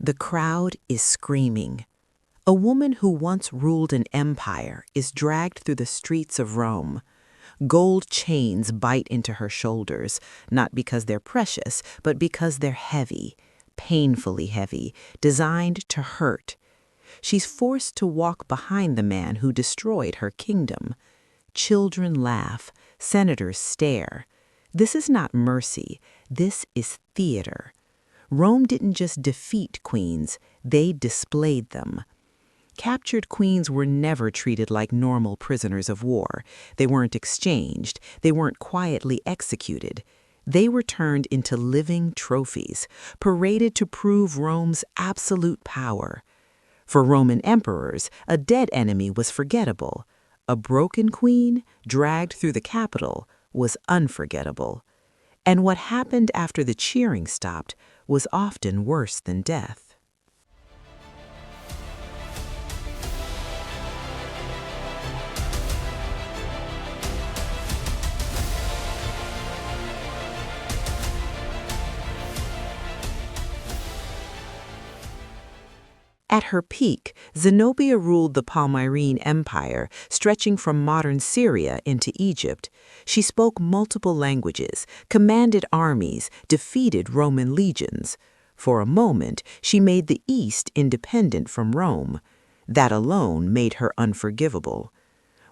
The crowd is screaming. A woman who once ruled an empire is dragged through the streets of Rome. Gold chains bite into her shoulders, not because they're precious, but because they're heavy, painfully heavy, designed to hurt. She's forced to walk behind the man who destroyed her kingdom. Children laugh, senators stare. This is not mercy, this is theater. Rome didn't just defeat queens, they displayed them. Captured queens were never treated like normal prisoners of war. They weren't exchanged. They weren't quietly executed. They were turned into living trophies, paraded to prove Rome's absolute power. For Roman emperors, a dead enemy was forgettable. A broken queen, dragged through the Capitol, was unforgettable. And what happened after the cheering stopped was often worse than death. At her peak, Zenobia ruled the Palmyrene Empire, stretching from modern Syria into Egypt. She spoke multiple languages, commanded armies, defeated Roman legions. For a moment, she made the East independent from Rome. That alone made her unforgivable.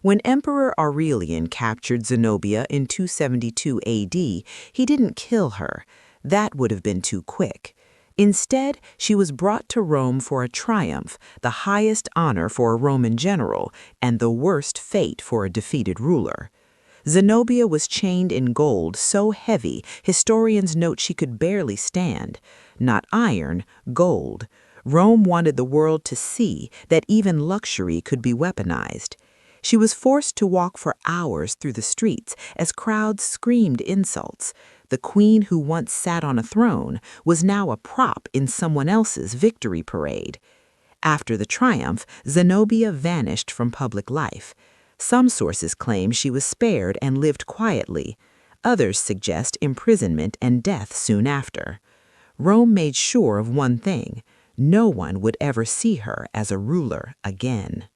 When Emperor Aurelian captured Zenobia in 272 AD, he didn't kill her. That would have been too quick. Instead, she was brought to Rome for a triumph, the highest honor for a Roman general, and the worst fate for a defeated ruler. Zenobia was chained in gold so heavy, historians note she could barely stand. Not iron, gold. Rome wanted the world to see that even luxury could be weaponized. She was forced to walk for hours through the streets as crowds screamed insults. The queen who once sat on a throne was now a prop in someone else's victory parade. After the triumph, Zenobia vanished from public life. Some sources claim she was spared and lived quietly. Others suggest imprisonment and death soon after. Rome made sure of one thing: no one would ever see her as a ruler again.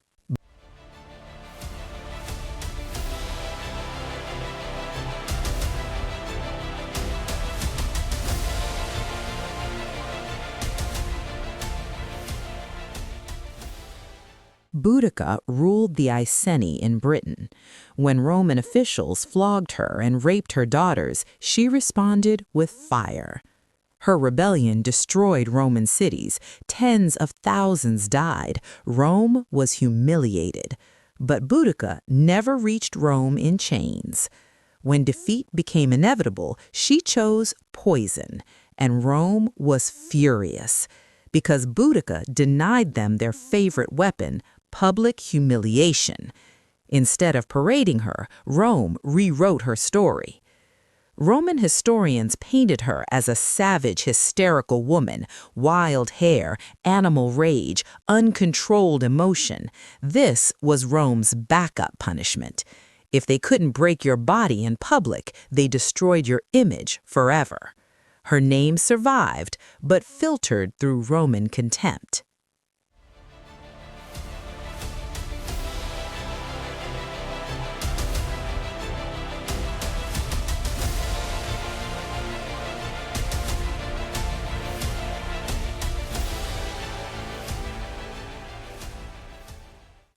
Boudica ruled the Iceni in Britain. When Roman officials flogged her and raped her daughters, she responded with fire. Her rebellion destroyed Roman cities. Tens of thousands died. Rome was humiliated. But Boudica never reached Rome in chains. When defeat became inevitable, she chose poison, and Rome was furious because Boudica denied them their favorite weapon, public humiliation. Instead of parading her, Rome rewrote her story. Roman historians painted her as a savage, hysterical woman, wild hair, animal rage, uncontrolled emotion. This was Rome's backup punishment. If they couldn't break your body in public, they destroyed your image forever. Her name survived, but filtered through Roman contempt.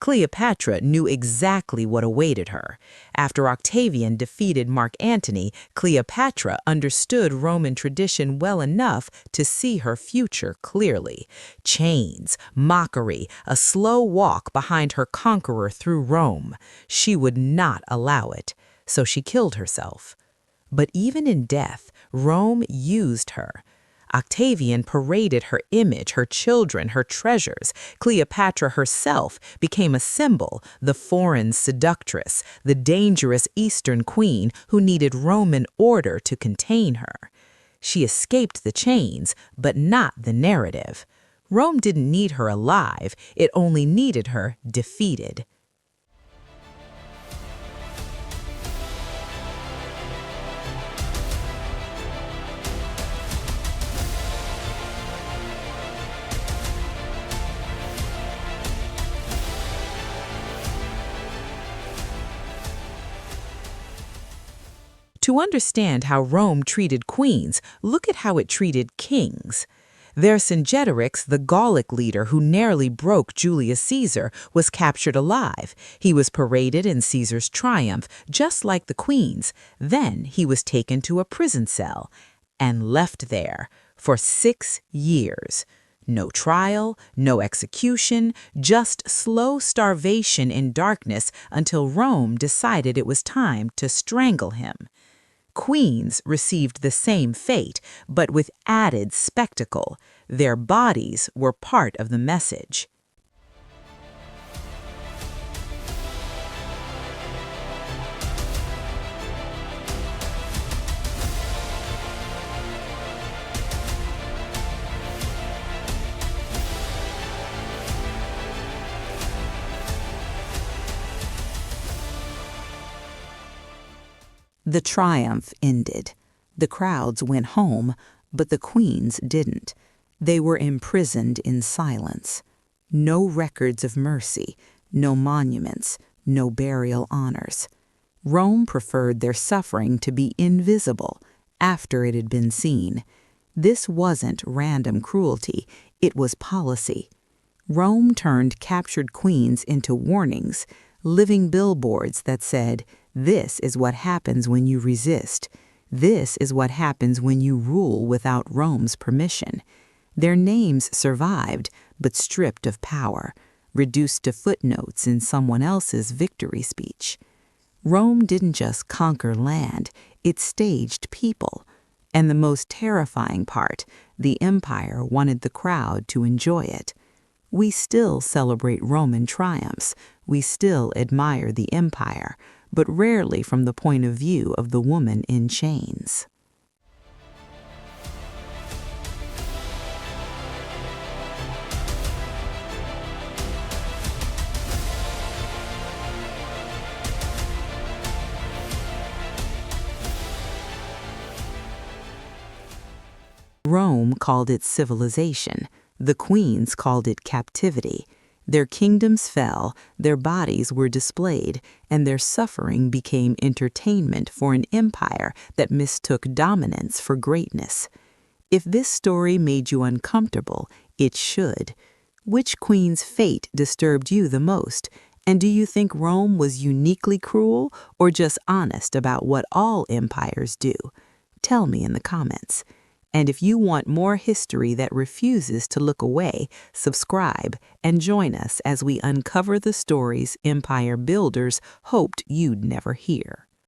Cleopatra knew exactly what awaited her. After Octavian defeated Mark Antony, Cleopatra understood Roman tradition well enough to see her future clearly. Chains, mockery, a slow walk behind her conqueror through Rome. She would not allow it, so she killed herself. But even in death, Rome used her. Octavian paraded her image, her children, her treasures. Cleopatra herself became a symbol, the foreign seductress, the dangerous Eastern queen who needed Roman order to contain her. She escaped the chains, but not the narrative. Rome didn't need her alive, it only needed her defeated. To understand how Rome treated queens, look at how it treated kings. Vercingetorix, the Gallic leader who narrowly broke Julius Caesar, was captured alive. He was paraded in Caesar's triumph, just like the queens. Then he was taken to a prison cell and left there for 6 years. No trial, no execution, just slow starvation in darkness until Rome decided it was time to strangle him. Queens received the same fate, but with added spectacle. Their bodies were part of the message. The triumph ended. The crowds went home, but the queens didn't. They were imprisoned in silence. No records of mercy, no monuments, no burial honors. Rome preferred their suffering to be invisible after it had been seen. This wasn't random cruelty, it was policy. Rome turned captured queens into warnings, living billboards that said, "This is what happens when you resist. This is what happens when you rule without Rome's permission." Their names survived, but stripped of power, reduced to footnotes in someone else's victory speech. Rome didn't just conquer land, it staged people. And the most terrifying part, the empire wanted the crowd to enjoy it. We still celebrate Roman triumphs, we still admire the empire, but rarely from the point of view of the woman in chains. Rome called it civilization. The queens called it captivity. Their kingdoms fell, their bodies were displayed, and their suffering became entertainment for an empire that mistook dominance for greatness. If this story made you uncomfortable, it should. Which queen's fate disturbed you the most? And do you think Rome was uniquely cruel or just honest about what all empires do? Tell me in the comments. And if you want more history that refuses to look away, subscribe and join us as we uncover the stories empire builders hoped you'd never hear.